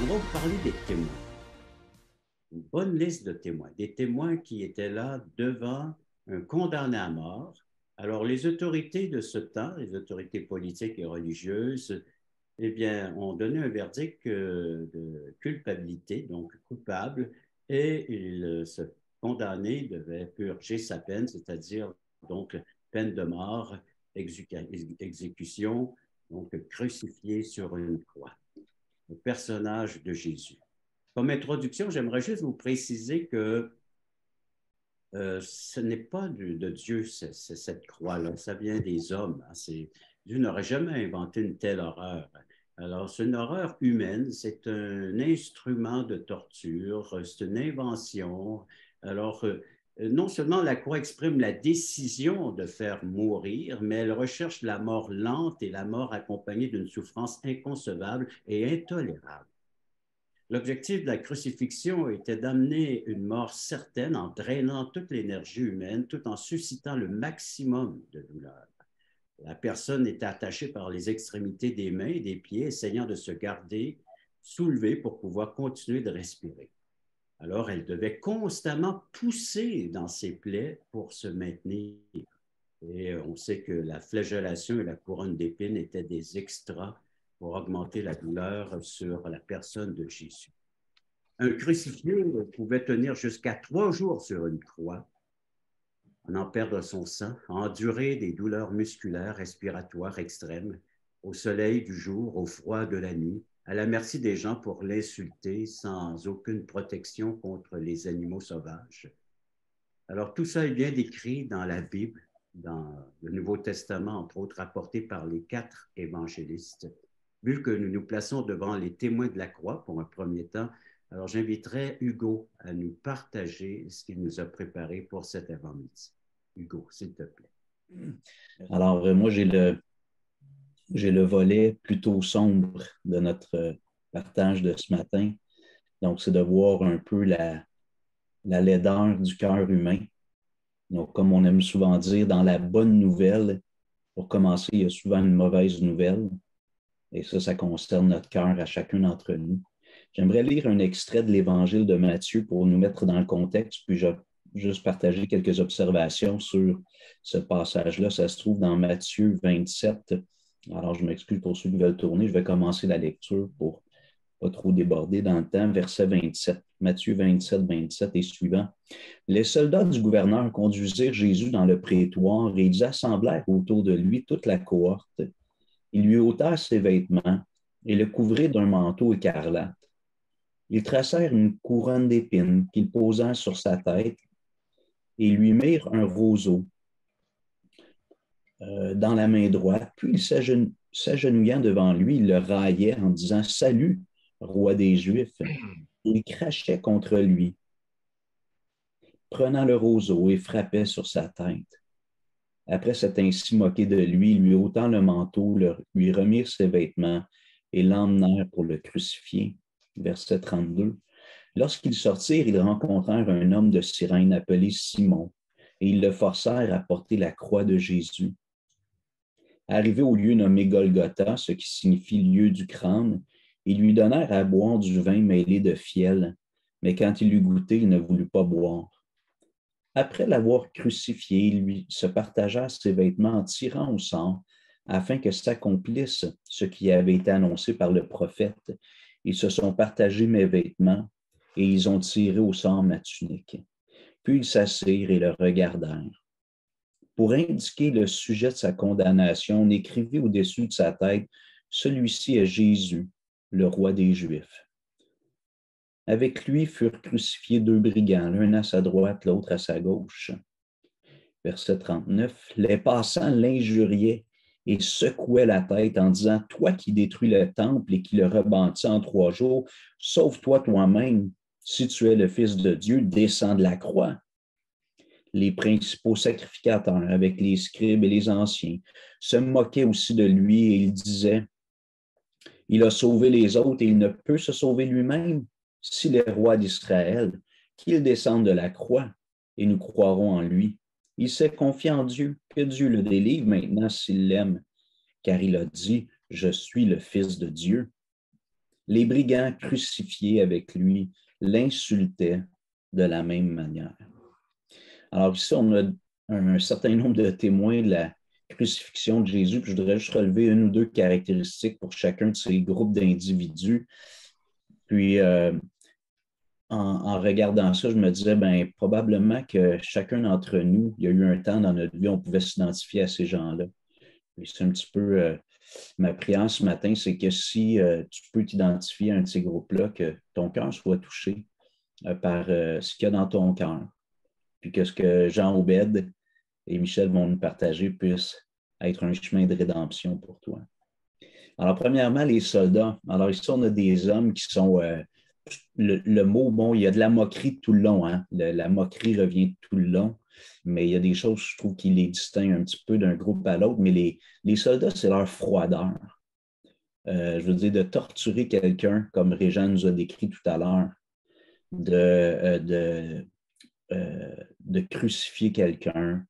On va vous parler des témoins. Une bonne liste de témoins. Des témoins qui étaient là devant un condamné à mort. Alors, les autorités de ce temps, les autorités politiques et religieuses, eh bien, ont donné un verdict de culpabilité, donc coupable, et ce condamné devait purger sa peine, c'est-à-dire donc peine de mort, exécution, donc crucifié sur une croix. Le personnage de Jésus. Comme introduction, j'aimerais juste vous préciser que ce n'est pas de Dieu, cette croix-là. Ça vient des hommes. Hein. Dieu n'aurait jamais inventé une telle horreur. Alors, c'est une horreur humaine, c'est un instrument de torture, c'est une invention. Alors, non seulement la croix exprime la décision de faire mourir, mais elle recherche la mort lente et la mort accompagnée d'une souffrance inconcevable et intolérable. L'objectif de la crucifixion était d'amener une mort certaine en drainant toute l'énergie humaine tout en suscitant le maximum de douleur. La personne était attachée par les extrémités des mains et des pieds, essayant de se garder soulevée pour pouvoir continuer de respirer. Alors, elle devait constamment pousser dans ses plaies pour se maintenir. Et on sait que la flagellation et la couronne d'épines étaient des extras pour augmenter la douleur sur la personne de Jésus. Un crucifié pouvait tenir jusqu'à 3 jours sur une croix, en perdre son sang, endurer des douleurs musculaires, respiratoires extrêmes, au soleil du jour, au froid de la nuit, à la merci des gens pour l'insulter sans aucune protection contre les animaux sauvages. Alors tout ça est bien décrit dans la Bible, dans le Nouveau Testament, entre autres rapporté par les 4 évangélistes. Vu que nous nous plaçons devant les témoins de la croix pour un premier temps, alors j'inviterai Hugo à nous partager ce qu'il nous a préparé pour cet avant-midi. Hugo, s'il te plaît. Alors, moi, j'ai le volet plutôt sombre de notre partage de ce matin. Donc, c'est de voir un peu la laideur du cœur humain. Donc, comme on aime souvent dire, dans la bonne nouvelle, pour commencer, il y a souvent une mauvaise nouvelle. Et ça concerne notre cœur à chacun d'entre nous. J'aimerais lire un extrait de l'Évangile de Matthieu pour nous mettre dans le contexte, puis je vais juste partager quelques observations sur ce passage-là. Ça se trouve dans Matthieu 27. Alors, je m'excuse pour ceux qui veulent tourner. Je vais commencer la lecture pour ne pas trop déborder dans le temps. Verset 27. Matthieu 27, 27 et suivant. Les soldats du gouverneur conduisirent Jésus dans le prétoire et ils assemblèrent autour de lui toute la cohorte. Ils lui ôtèrent ses vêtements et le couvrirent d'un manteau écarlate. Ils tracèrent une couronne d'épines qu'ils posèrent sur sa tête et lui mirent un roseau dans la main droite. Puis, s'agenouillant devant lui, il le raillait en disant « Salut, roi des Juifs ». Il crachait contre lui, prenant le roseau et frappait sur sa tête. Après s'être ainsi moqué de lui, lui ôtant le manteau, lui remirent ses vêtements et l'emmenèrent pour le crucifier. Verset 32. Lorsqu'ils sortirent, ils rencontrèrent un homme de Cyrène appelé Simon, et ils le forcèrent à porter la croix de Jésus. Arrivés au lieu nommé Golgotha, ce qui signifie lieu du crâne, ils lui donnèrent à boire du vin mêlé de fiel, mais quand il eut goûté, il ne voulut pas boire. Après l'avoir crucifié, il lui se partagea ses vêtements en tirant au sort, afin que s'accomplisse ce qui avait été annoncé par le prophète. Ils se sont partagés mes vêtements, et ils ont tiré au sort ma tunique. Puis ils s'assirent et le regardèrent. Pour indiquer le sujet de sa condamnation, on écrivit au-dessus de sa tête « Celui-ci est Jésus, le roi des Juifs ». Avec lui furent crucifiés 2 brigands, l'un à sa droite, l'autre à sa gauche. Verset 39. Les passants l'injuriaient et secouaient la tête en disant « Toi qui détruis le temple et qui le rebâtis en 3 jours, sauve-toi toi-même. Si tu es le Fils de Dieu, descends de la croix. » Les principaux sacrificateurs, avec les scribes et les anciens, se moquaient aussi de lui et ils disaient « Il a sauvé les autres et il ne peut se sauver lui-même. S'il est roi d'Israël, qu'il descende de la croix et nous croirons en lui. Il s'est confié en Dieu, que Dieu le délivre maintenant s'il l'aime, car il a dit « Je suis le Fils de Dieu ». Les brigands crucifiés avec lui l'insultaient de la même manière. Alors ici, on a un certain nombre de témoins de la crucifixion de Jésus, puis je voudrais juste relever une ou deux caractéristiques pour chacun de ces groupes d'individus. Puis, en regardant ça, je me disais, ben, probablement que chacun d'entre nous, il y a eu un temps dans notre vie où on pouvait s'identifier à ces gens-là. Et c'est un petit peu ma prière ce matin, c'est que si tu peux t'identifier à un de ces groupes-là, que ton cœur soit touché par ce qu'il y a dans ton cœur, puis que ce que Jean Obed et Michel vont nous partager puisse être un chemin de rédemption pour toi. Alors, premièrement, les soldats. Alors, ici, on a des hommes qui sont... le mot, bon, il y a de la moquerie tout le long. Hein? La moquerie revient tout le long, mais il y a des choses, je trouve, qui les distinguent un petit peu d'un groupe à l'autre. Mais les soldats, c'est leur froideur. Je veux dire, de torturer quelqu'un, comme Régent nous a décrit tout à l'heure, de crucifier quelqu'un,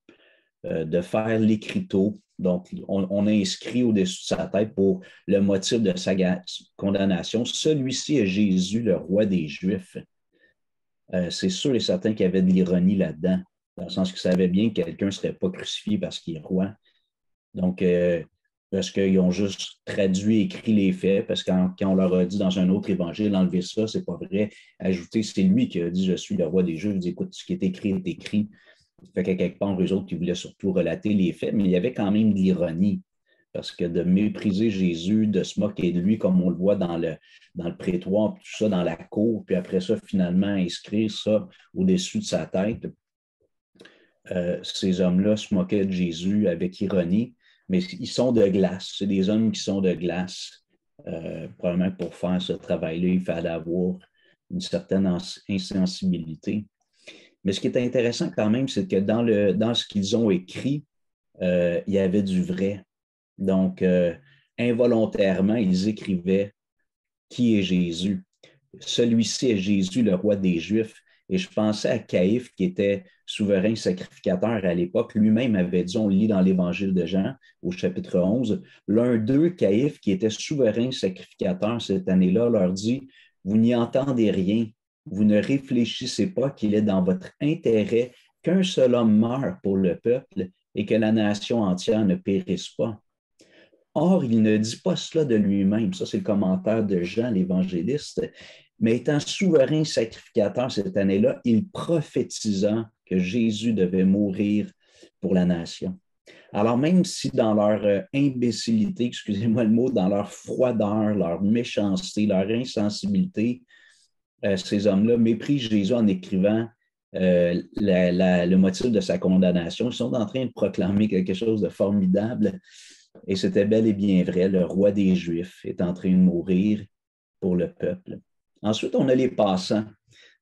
de faire l'écriteau. Donc, on a inscrit au-dessus de sa tête pour le motif de sa condamnation. Celui-ci est Jésus, le roi des Juifs. C'est sûr et certain qu'il y avait de l'ironie là-dedans, dans le sens qu'il savait bien que quelqu'un ne serait pas crucifié parce qu'il est roi. Donc, parce qu'ils ont juste traduit, écrit les faits, parce que quand on leur a dit dans un autre évangile, enlever ça, c'est pas vrai. Ajouter, c'est lui qui a dit, je suis le roi des Juifs. Il dit, écoute, ce qui est écrit est écrit. Fait qu'à quelque part, eux autres, ils voulaient surtout relater les faits, mais il y avait quand même de l'ironie. Parce que de mépriser Jésus, de se moquer de lui, comme on le voit dans le prétoire, tout ça dans la cour, puis après ça, finalement, inscrire ça au-dessus de sa tête, ces hommes-là se moquaient de Jésus avec ironie, mais ils sont de glace. C'est des hommes qui sont de glace. Probablement que pour faire ce travail-là, il fallait avoir une certaine insensibilité. Mais ce qui est intéressant quand même, c'est que dans ce qu'ils ont écrit, il y avait du vrai. Donc, involontairement, ils écrivaient qui est Jésus. Celui-ci est Jésus, le roi des Juifs. Et je pensais à Caïphe, qui était souverain sacrificateur à l'époque. Lui-même avait dit, on le lit dans l'Évangile de Jean, au chapitre 11, l'un d'eux, Caïphe, qui était souverain sacrificateur cette année-là, leur dit, vous n'y entendez rien. Vous ne réfléchissez pas qu'il est dans votre intérêt qu'un seul homme meure pour le peuple et que la nation entière ne périsse pas. Or, il ne dit pas cela de lui-même. Ça, c'est le commentaire de Jean, l'évangéliste. Mais étant souverain sacrificateur cette année-là, il prophétisa que Jésus devait mourir pour la nation. Alors, même si dans leur imbécilité, excusez-moi le mot, dans leur froideur, leur méchanceté, leur insensibilité, ces hommes-là méprisent Jésus en écrivant le motif de sa condamnation. Ils sont en train de proclamer quelque chose de formidable. Et c'était bel et bien vrai, le roi des Juifs est en train de mourir pour le peuple. Ensuite, on a les passants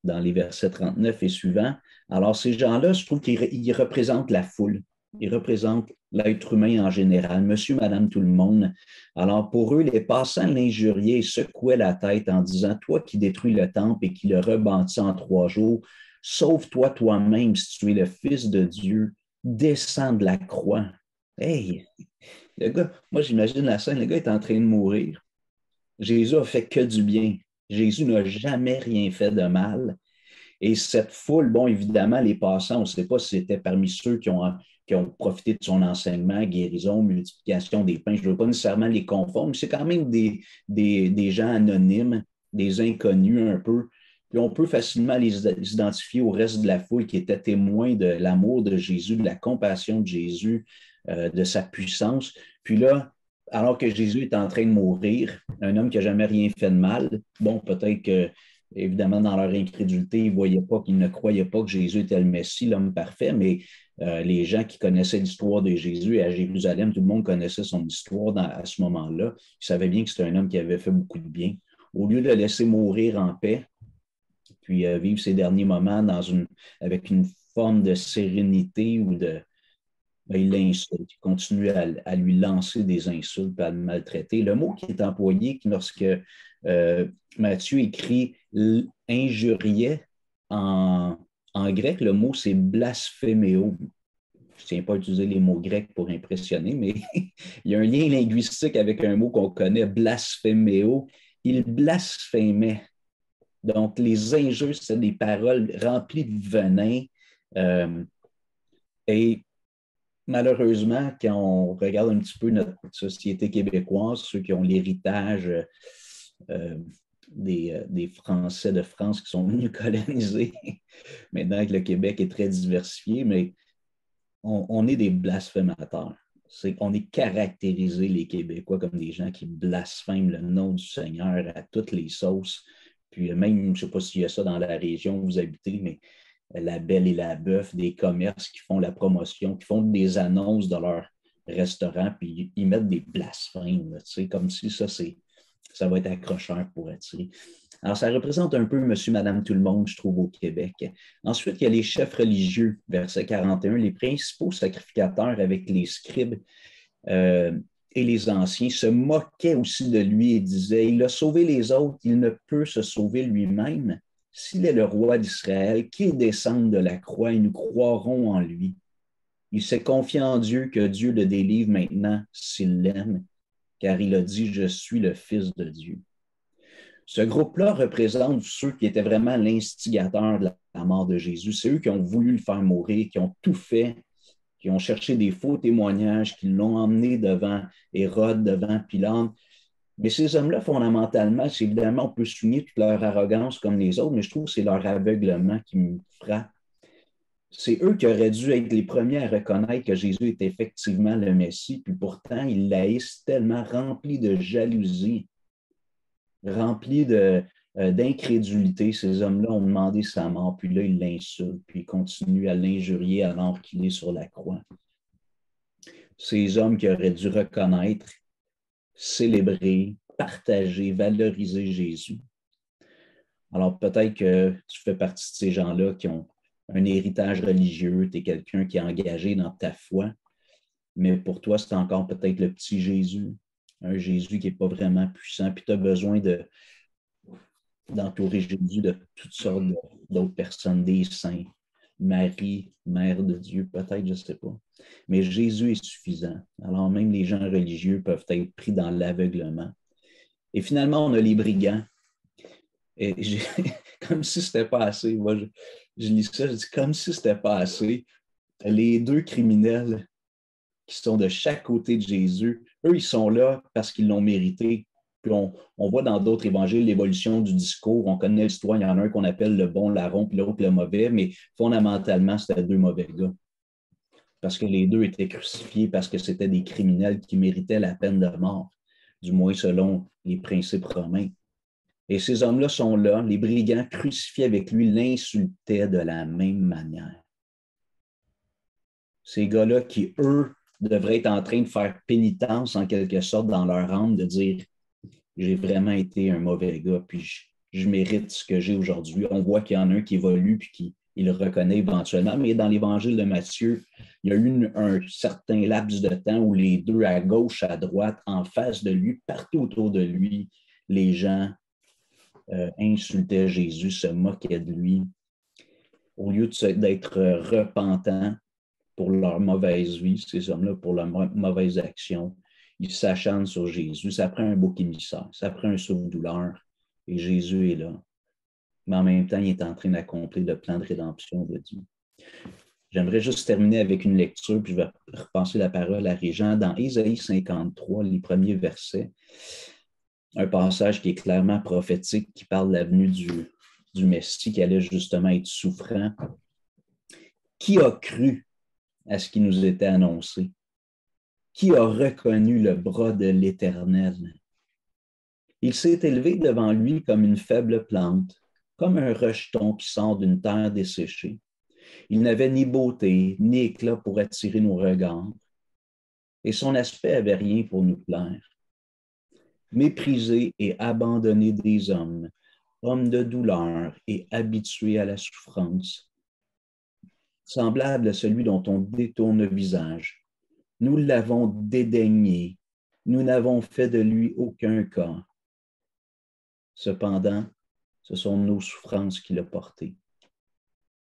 dans les versets 39 et suivants. Alors, ces gens-là, je trouve qu'ils représentent la foule. Ils représentent l'être humain en général, monsieur, madame, tout le monde. Alors, pour eux, les passants l'injuriaient et secouaient la tête en disant, toi qui détruis le temple et qui le rebâtis en 3 jours, sauve-toi toi-même si tu es le Fils de Dieu, descends de la croix. Hey, le gars, moi j'imagine la scène, le gars est en train de mourir. Jésus a fait que du bien. Jésus n'a jamais rien fait de mal. Et cette foule, bon, évidemment, les passants, on ne sait pas si c'était parmi ceux qui ont profité de son enseignement, guérison, multiplication des pains. Je ne veux pas nécessairement les confondre, mais c'est quand même des gens anonymes, des inconnus un peu. Puis on peut facilement les identifier au reste de la foule qui était témoin de l'amour de Jésus, de la compassion de Jésus, de sa puissance. Puis là, alors que Jésus est en train de mourir, un homme qui n'a jamais rien fait de mal, bon, peut-être que, évidemment, dans leur incrédulité, ils ne croyaient pas que Jésus était le Messie, l'homme parfait, mais les gens qui connaissaient l'histoire de Jésus à Jérusalem, tout le monde connaissait son histoire à ce moment-là. Ils savaient bien que c'était un homme qui avait fait beaucoup de bien. Au lieu de le laisser mourir en paix, puis vivre ses derniers moments avec une forme de sérénité ou de... Ben, il l'insulte, il continue à lui lancer des insultes, à le maltraiter. Le mot qui est employé lorsque Matthieu écrit injuriait en grec, le mot c'est blasphéméo. Je ne tiens pas à utiliser les mots grecs pour impressionner, mais il y a un lien linguistique avec un mot qu'on connaît, blasphéméo, il blasphémait. Donc, les injures, c'est des paroles remplies de venin. Et malheureusement, quand on regarde un petit peu notre société québécoise, ceux qui ont l'héritage des Français de France qui sont venus coloniser, maintenant que le Québec est très diversifié, mais on est des blasphémateurs. On est caractérisés, les Québécois, comme des gens qui blasphèment le nom du Seigneur à toutes les sauces. Puis même, je ne sais pas s'il y a ça dans la région où vous habitez, mais la Belle et la Bœuf, des commerces qui font la promotion, qui font des annonces de leur restaurant, puis ils mettent des blasphèmes, comme si ça va être accrocheur pour attirer. Alors, ça représente un peu monsieur, madame, tout le monde, je trouve, au Québec. Ensuite, il y a les chefs religieux, verset 41, les principaux sacrificateurs avec les scribes et les anciens se moquaient aussi de lui et disaient, il a sauvé les autres, il ne peut se sauver lui-même. S'il est le roi d'Israël, qu'il descende de la croix et nous croirons en lui. Il s'est confié en Dieu, que Dieu le délivre maintenant s'il l'aime, car il a dit, je suis le Fils de Dieu. Ce groupe-là représente ceux qui étaient vraiment l'instigateur de la mort de Jésus. C'est eux qui ont voulu le faire mourir, qui ont tout fait, qui ont cherché des faux témoignages, qui l'ont emmené devant Hérode, devant Pilate. Mais ces hommes-là, fondamentalement, c'est évidemment, on peut souligner toute leur arrogance comme les autres, mais je trouve que c'est leur aveuglement qui me frappe. C'est eux qui auraient dû être les premiers à reconnaître que Jésus est effectivement le Messie, puis pourtant, ils l'haïssent tellement, remplis de jalousie, remplis d'incrédulité. Ces hommes-là ont demandé sa mort, puis là, ils l'insultent, puis ils continuent à l'injurier alors qu'il est sur la croix. Ces hommes qui auraient dû reconnaître, célébrer, partager, valoriser Jésus. Alors peut-être que tu fais partie de ces gens-là qui ont un héritage religieux, tu es quelqu'un qui est engagé dans ta foi, mais pour toi, c'est encore peut-être le petit Jésus, un Jésus qui n'est pas vraiment puissant, puis tu as besoin d'entourer Jésus de toutes sortes d'autres personnes, des saints, Marie, Mère de Dieu, peut-être, je ne sais pas. Mais Jésus est suffisant. Alors même les gens religieux peuvent être pris dans l'aveuglement. Et finalement, on a les brigands. Et comme si ce n'était pas assez. Moi, je lis ça, je dis comme si ce n'était pas assez. Les deux criminels qui sont de chaque côté de Jésus, eux, ils sont là parce qu'ils l'ont mérité. Puis on voit dans d'autres évangiles l'évolution du discours. On connaît l'histoire. Il y en a un qu'on appelle le bon larron, puis l'autre le mauvais, mais fondamentalement, c'était deux mauvais gars. Parce que les deux étaient crucifiés, parce que c'était des criminels qui méritaient la peine de mort, du moins selon les principes romains. Et ces hommes-là sont là, les brigands crucifiés avec lui l'insultaient de la même manière. Ces gars-là qui, eux, devraient être en train de faire pénitence en quelque sorte dans leur âme, de dire j'ai vraiment été un mauvais gars, puis je mérite ce que j'ai aujourd'hui. On voit qu'il y en a un qui évolue puis qui il le reconnaît éventuellement, mais dans l'évangile de Matthieu, il y a eu un certain laps de temps où les deux, à gauche, à droite, en face de lui, partout autour de lui, les gens insultaient Jésus, se moquaient de lui. Au lieu d'être repentants pour leur mauvaise vie, ces hommes-là, pour leur mauvaise action, ils s'acharnent sur Jésus. Ça prend un bouc émissaire, ça prend un sauve-douleur, et Jésus est là. Mais en même temps, il est en train d'accomplir le plan de rédemption de Dieu. J'aimerais juste terminer avec une lecture, puis je vais repasser la parole à Régent. Dans Ésaïe 53, les premiers versets, un passage qui est clairement prophétique, qui parle de la venue du Messie, qui allait justement être souffrant. Qui a cru à ce qui nous était annoncé? Qui a reconnu le bras de l'Éternel? Il s'est élevé devant lui comme une faible plante, comme un rejeton qui sort d'une terre desséchée. Il n'avait ni beauté, ni éclat pour attirer nos regards, et son aspect avait rien pour nous plaire. Méprisé et abandonné des hommes, homme de douleur et habitué à la souffrance, semblable à celui dont on détourne le visage. Nous l'avons dédaigné, nous n'avons fait de lui aucun cas. Cependant, ce sont nos souffrances qu'il a portées.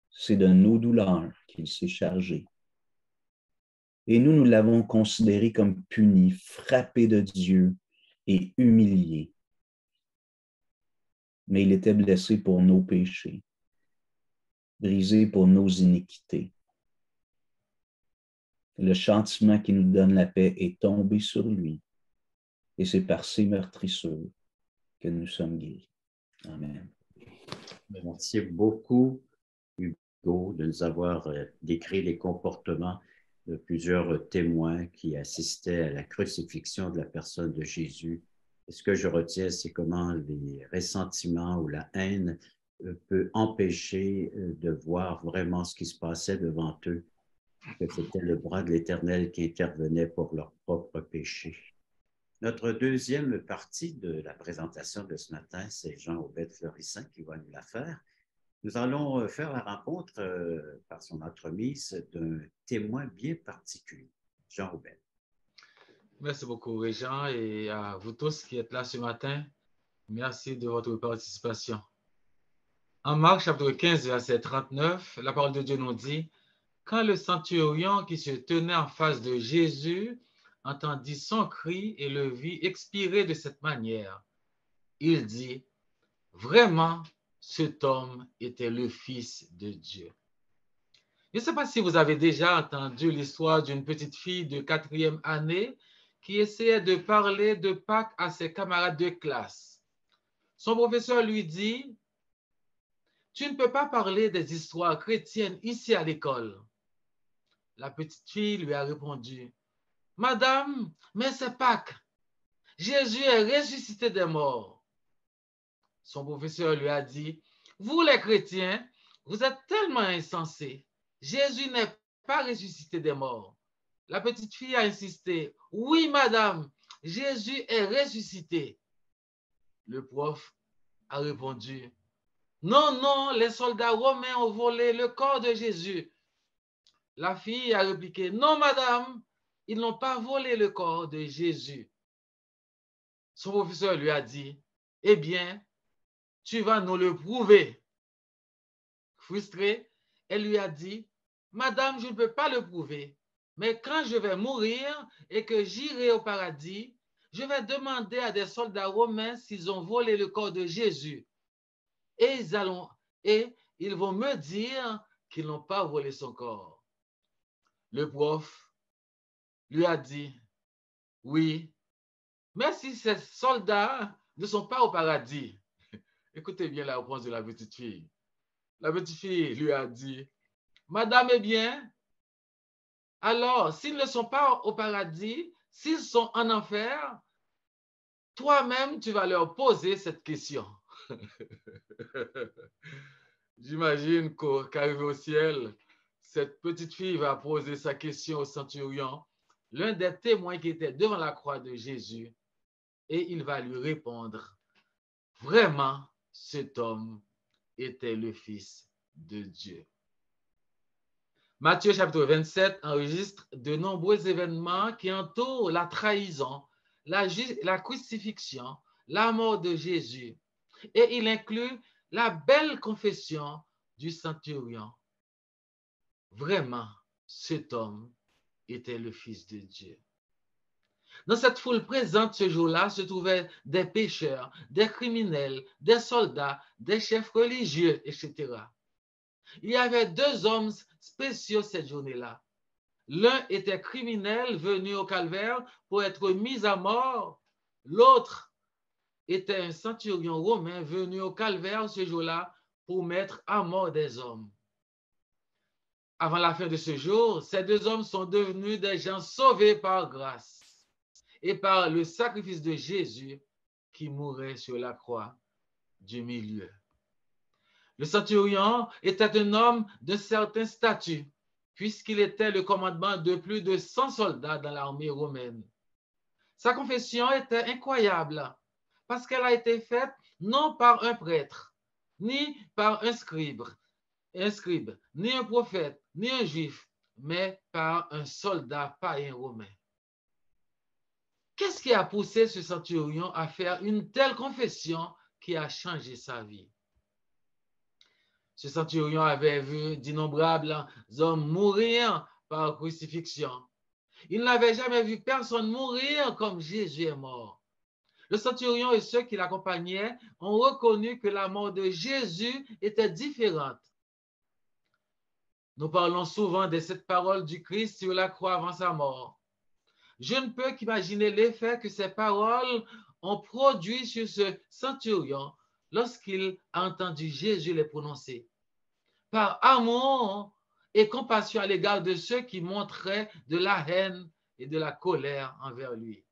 C'est de nos douleurs qu'il s'est chargé. Et nous l'avons considéré comme puni, frappé de Dieu et humilié. mais il était blessé pour nos péchés, brisé pour nos iniquités. Le châtiment qui nous donne la paix est tombé sur lui, et c'est par ses meurtrissures que nous sommes guéris. Amen. Merci beaucoup, Hugo, de nous avoir décrit les comportements de plusieurs témoins qui assistaient à la crucifixion de la personne de Jésus. Et ce que je retiens, c'est comment les ressentiments ou la haine peut empêcher de voir vraiment ce qui se passait devant eux, que c'était le bras de l'Éternel qui intervenait pour leur propre péché. Notre deuxième partie de la présentation de ce matin, c'est Jean-Aubert Fleurissin qui va nous la faire. Nous allons faire la rencontre par son entremise d'un témoin bien particulier, Jean-Aubert. Merci beaucoup, Régent, et à vous tous qui êtes là ce matin, merci de votre participation. En Marc, chapitre 15, verset 39, la parole de Dieu nous dit « Quand le centurion qui se tenait en face de Jésus entendit son cri et le vit expirer de cette manière, il dit « Vraiment, cet homme était le Fils de Dieu. » Je ne sais pas si vous avez déjà entendu l'histoire d'une petite fille de 4e année qui essayait de parler de Pâques à ses camarades de classe. Son professeur lui dit « Tu ne peux pas parler des histoires chrétiennes ici à l'école. » La petite fille lui a répondu « Madame, mais c'est Pâques. Jésus est ressuscité des morts. » Son professeur lui a dit « Vous les chrétiens, vous êtes tellement insensés. Jésus n'est pas ressuscité des morts. » La petite fille a insisté « Oui, madame, Jésus est ressuscité. » Le prof a répondu « Non, non, les soldats romains ont volé le corps de Jésus. » La fille a répliqué « Non, madame, ils n'ont pas volé le corps de Jésus. » Son professeur lui a dit « Eh bien, tu vas nous le prouver. » Frustrée, elle lui a dit « Madame, je ne peux pas le prouver, mais quand je vais mourir et que j'irai au paradis, je vais demander à des soldats romains s'ils ont volé le corps de Jésus. Et ils vont me dire qu'ils n'ont pas volé son corps. » Le prof lui a dit « Oui, mais si ces soldats ne sont pas au paradis. » Écoutez bien la réponse de la petite fille. La petite fille lui a dit « Madame, eh bien, alors, s'ils ne sont pas au paradis, s'ils sont en enfer, toi-même, tu vas leur poser cette question. » J'imagine qu'arrivée au ciel, cette petite fille va poser sa question au centurion, l'un des témoins qui était devant la croix de Jésus, et il va lui répondre « Vraiment, cet homme était le Fils de Dieu. » Matthieu chapitre 27 enregistre de nombreux événements qui entourent la trahison, la crucifixion, la mort de Jésus. Et il inclut la belle confession du centurion. Vraiment, cet homme était le Fils de Dieu. Dans cette foule présente ce jour-là se trouvaient des pécheurs, des criminels, des soldats, des chefs religieux, etc. Il y avait deux hommes spéciaux cette journée-là. L'un était criminel venu au calvaire pour être mis à mort. L'autre était un centurion romain venu au calvaire ce jour-là pour mettre à mort des hommes. Avant la fin de ce jour, ces deux hommes sont devenus des gens sauvés par grâce et par le sacrifice de Jésus qui mourait sur la croix du milieu. Le centurion était un homme de certain statut, puisqu'il était le commandement de plus de 100 soldats dans l'armée romaine. Sa confession était incroyable, parce qu'elle a été faite non par un prêtre, ni par un scribe, ni un prophète, ni un juif, mais par un soldat païen romain. Qu'est-ce qui a poussé ce centurion à faire une telle confession qui a changé sa vie? Ce centurion avait vu d'innombrables hommes mourir par crucifixion. Il n'avait jamais vu personne mourir comme Jésus est mort. Le centurion et ceux qui l'accompagnaient ont reconnu que la mort de Jésus était différente. Nous parlons souvent de cette parole du Christ sur la croix avant sa mort. Je ne peux qu'imaginer l'effet que ces paroles ont produit sur ce centurion lorsqu'il a entendu Jésus les prononcer. Par amour et compassion à l'égard de ceux qui montraient de la haine et de la colère envers lui.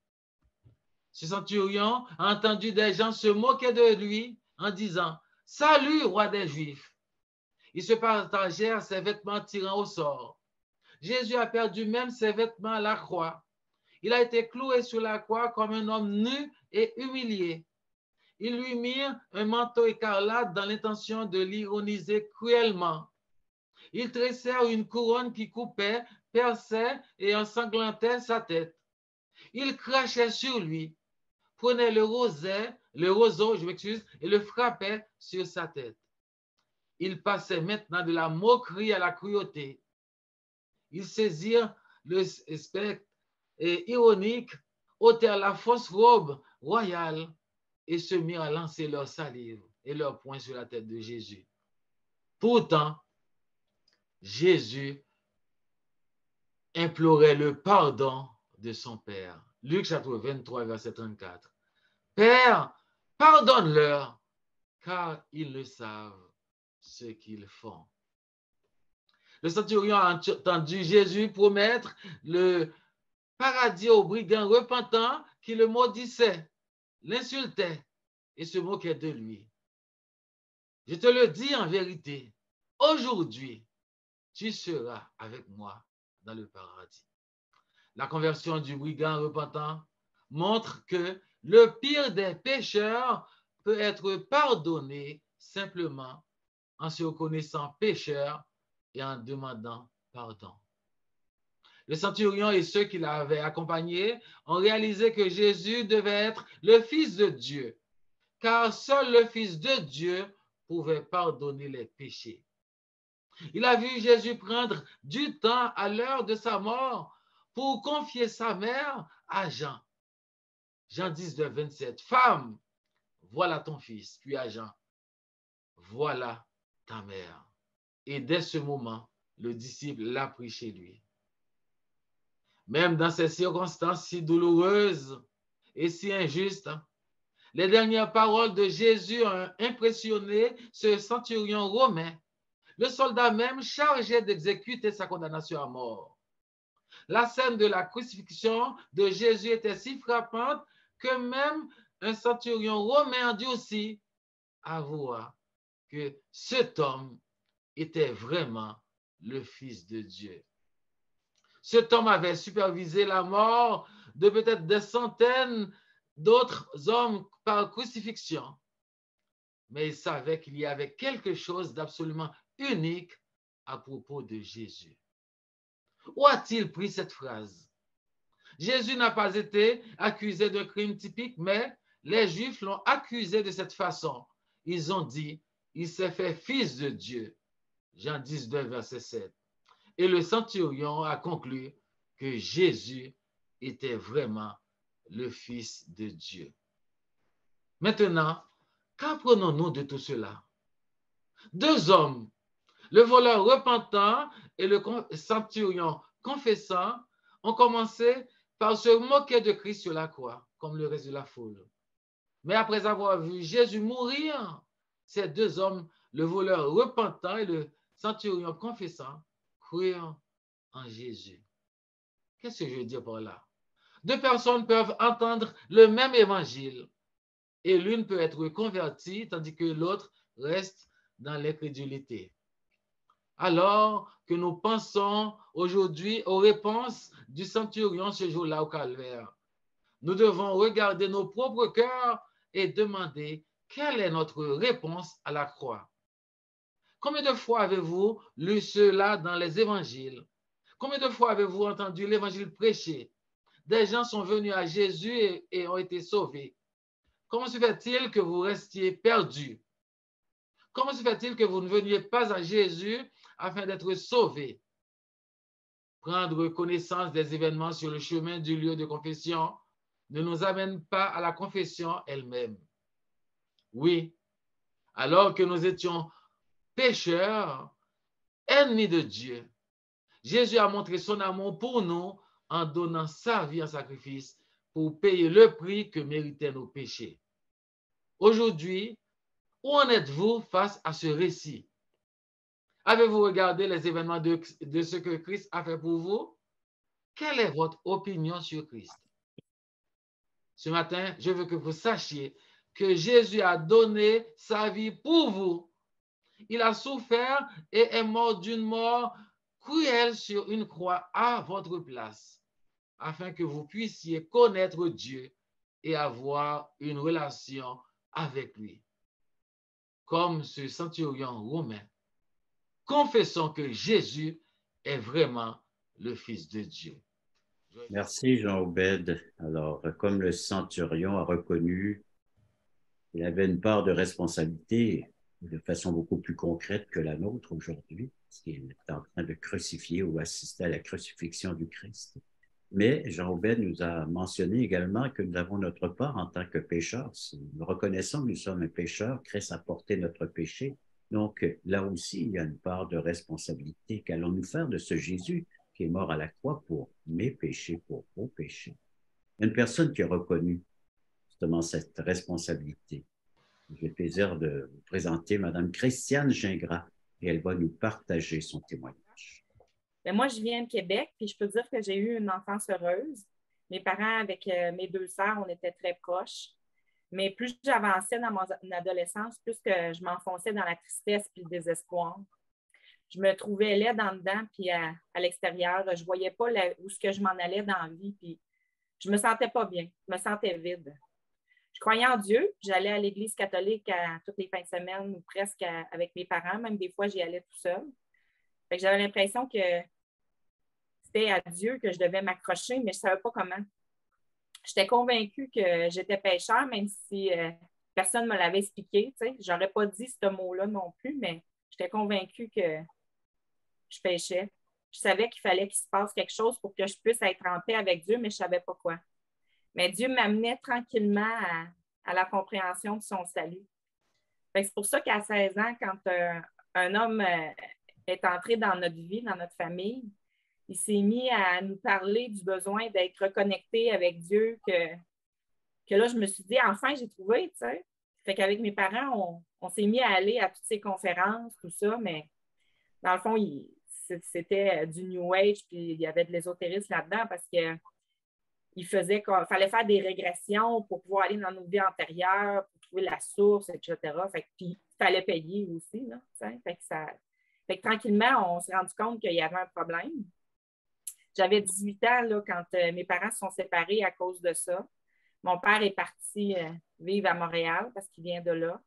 Ce centurion a entendu des gens se moquer de lui en disant « Salut, roi des Juifs !» Ils se partagèrent ses vêtements tirant au sort. Jésus a perdu même ses vêtements à la croix. Il a été cloué sur la croix comme un homme nu et humilié. Ils lui mirent un manteau écarlate dans l'intention de l'ironiser cruellement. Ils tressèrent une couronne qui coupait, perçait et ensanglantait sa tête. Ils crachaient sur lui, prenaient le roseau, et le frappaient sur sa tête. Ils passaient maintenant de la moquerie à la cruauté. Ils saisirent le spectre ironique, ôtèrent la fausse robe royale et se mirent à lancer leur salive et leur poing sur la tête de Jésus. Pourtant, Jésus implorait le pardon de son Père. Luc chapitre 23, verset 34. Père, pardonne-leur, car ils ne savent ce qu'ils font. Le centurion a entendu Jésus promettre le paradis aux brigands repentants qui le maudissaient, l'insultaient et se moquaient de lui. Je te le dis en vérité, aujourd'hui, tu seras avec moi dans le paradis. La conversion du brigand repentant montre que le pire des pécheurs peut être pardonné simplement en se reconnaissant pécheur et en demandant pardon. Le centurion et ceux qui l'avaient accompagné ont réalisé que Jésus devait être le Fils de Dieu, car seul le Fils de Dieu pouvait pardonner les péchés. Il a vu Jésus prendre du temps à l'heure de sa mort pour confier sa mère à Jean. Jean 10, 27. Femme, voilà ton fils. Puis à Jean, voilà ta mère. Et dès ce moment, le disciple l'a pris chez lui. Même dans ces circonstances si douloureuses et si injustes, les dernières paroles de Jésus ont impressionné ce centurion romain, le soldat même chargé d'exécuter sa condamnation à mort. La scène de la crucifixion de Jésus était si frappante que même un centurion romain endurci avoua que cet homme était vraiment le Fils de Dieu. Cet homme avait supervisé la mort de peut-être des centaines d'autres hommes par crucifixion, mais il savait qu'il y avait quelque chose d'absolument unique à propos de Jésus. Où a-t-il pris cette phrase? Jésus n'a pas été accusé d'un crime typique, mais les Juifs l'ont accusé de cette façon. Ils ont dit, il s'est fait fils de Dieu. Jean 12, verset 7. Et le centurion a conclu que Jésus était vraiment le Fils de Dieu. Maintenant, qu'apprenons-nous de tout cela? Deux hommes, le voleur repentant et le centurion confessant, ont commencé par se moquer de Christ sur la croix, comme le reste de la foule. Mais après avoir vu Jésus mourir, ces deux hommes, le voleur repentant et le centurion confessant, crurent en Jésus. Qu'est-ce que je veux dire par là? Deux personnes peuvent entendre le même évangile et l'une peut être convertie tandis que l'autre reste dans l'incrédulité. Alors que nous pensons aujourd'hui aux réponses du centurion ce jour-là au calvaire, nous devons regarder nos propres cœurs et demander quelle est notre réponse à la croix. Combien de fois avez-vous lu cela dans les évangiles? Combien de fois avez-vous entendu l'évangile prêché? Des gens sont venus à Jésus et ont été sauvés. Comment se fait-il que vous restiez perdus? Comment se fait-il que vous ne veniez pas à Jésus afin d'être sauvés? Prendre connaissance des événements sur le chemin du lieu de confession ne nous amène pas à la confession elle-même. Oui, alors que nous étions pécheurs, ennemis de Dieu, Jésus a montré son amour pour nous en donnant sa vie en sacrifice pour payer le prix que méritaient nos péchés. Aujourd'hui, où en êtes-vous face à ce récit? Avez-vous regardé les événements de ce que Christ a fait pour vous? Quelle est votre opinion sur Christ? Ce matin, je veux que vous sachiez que Jésus a donné sa vie pour vous. Il a souffert et est mort d'une mort cruelle sur une croix à votre place, afin que vous puissiez connaître Dieu et avoir une relation avec lui. Comme ce centurion romain, confessons que Jésus est vraiment le Fils de Dieu. Merci, Jean-Obed. Alors, comme le centurion a reconnu qu'il avait une part de responsabilité de façon beaucoup plus concrète que la nôtre aujourd'hui, parce qu'il est en train de crucifier ou assister à la crucifixion du Christ. Mais Jean-Obed nous a mentionné également que nous avons notre part en tant que pécheurs. Si nous reconnaissons que nous sommes un pécheur, Christ a porté notre péché. Donc, là aussi, il y a une part de responsabilité. Qu'allons-nous faire de ce Jésus qui est mort à la croix pour mes péchés, pour vos péchés? Une personne qui a reconnu justement cette responsabilité. J'ai le plaisir de vous présenter Mme Christiane Gingras et elle va nous partager son témoignage. Bien, moi, je viens de Québec, puis je peux dire que j'ai eu une enfance heureuse. Mes parents, avec mes deux sœurs, on était très proches. Mais plus j'avançais dans mon adolescence, plus que je m'enfonçais dans la tristesse et le désespoir. Je me trouvais laide en dedans, puis à l'extérieur. Je ne voyais pas où ce que je m'en allais dans la vie, puis je me sentais pas bien. Je me sentais vide. Je croyais en Dieu. J'allais à l'église catholique toutes les fins de semaine ou presque avec mes parents. Même des fois, j'y allais tout seul. Fait que j'avais l'impression que c'était à Dieu que je devais m'accrocher, mais je ne savais pas comment. J'étais convaincue que j'étais pécheur, même si personne ne me l'avait expliqué. Je n'aurais pas dit ce mot-là non plus, mais j'étais convaincue que je péchais. Je savais qu'il fallait qu'il se passe quelque chose pour que je puisse être en paix avec Dieu, mais je ne savais pas quoi. Mais Dieu m'amenait tranquillement à la compréhension de son salut. C'est pour ça qu'à 16 ans, quand un homme est entré dans notre vie, dans notre famille, il s'est mis à nous parler du besoin d'être reconnecté avec Dieu, que là, je me suis dit, enfin, j'ai trouvé, tu sais. Fait qu'avec mes parents, on s'est mis à aller à toutes ces conférences, tout ça, mais dans le fond, c'était du New Age, puis il y avait de l'ésotérisme là-dedans parce que il fallait faire des régressions pour pouvoir aller dans nos vies antérieures, pour trouver la source, etc. Puis il fallait payer aussi, là, fait que tranquillement, on s'est rendu compte qu'il y avait un problème. J'avais 18 ans là, quand mes parents se sont séparés à cause de ça. Mon père est parti vivre à Montréal parce qu'il vient de là.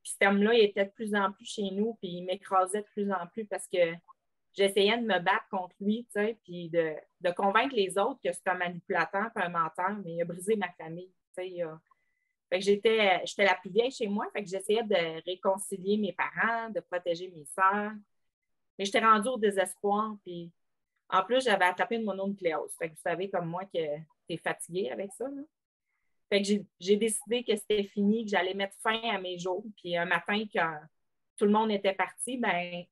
Puis cet homme-là, il était de plus en plus chez nous, puis il m'écrasait de plus en plus parce que j'essayais de me battre contre lui, tu sais, puis de convaincre les autres que c'est un manipulateur, puis un menteur, mais il a brisé ma famille, tu sais. Fait que j'étais la plus vieille chez moi, fait que j'essayais de réconcilier mes parents, de protéger mes sœurs. Mais j'étais rendue au désespoir, puis en plus, j'avais attrapé une mononucléose. Fait que vous savez comme moi que tu es fatiguée avec ça, là. Fait que j'ai décidé que c'était fini, que j'allais mettre fin à mes jours. Puis un matin, quand tout le monde était parti, ben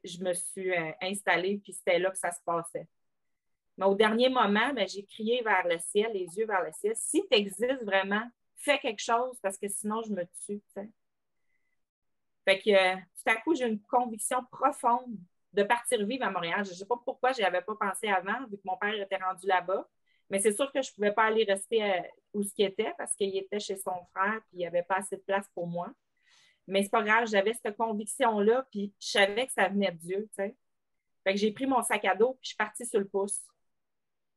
je me suis installée, puis c'était là que ça se passait. Mais au dernier moment, ben, j'ai crié vers le ciel, les yeux vers le ciel. Si tu existes vraiment, fais quelque chose, parce que sinon, je me tue. T'sais. Fait que tout à coup, j'ai une conviction profonde de partir vivre à Montréal. Je ne sais pas pourquoi je n'y avais pas pensé avant, vu que mon père était rendu là-bas. Mais c'est sûr que je ne pouvais pas aller rester où ce qu'il était, parce qu'il était chez son frère, puis il n'y avait pas assez de place pour moi. Mais c'est pas grave, j'avais cette conviction-là, puis je savais que ça venait de Dieu, tu sais. Fait que j'ai pris mon sac à dos, puis je suis partie sur le pouce.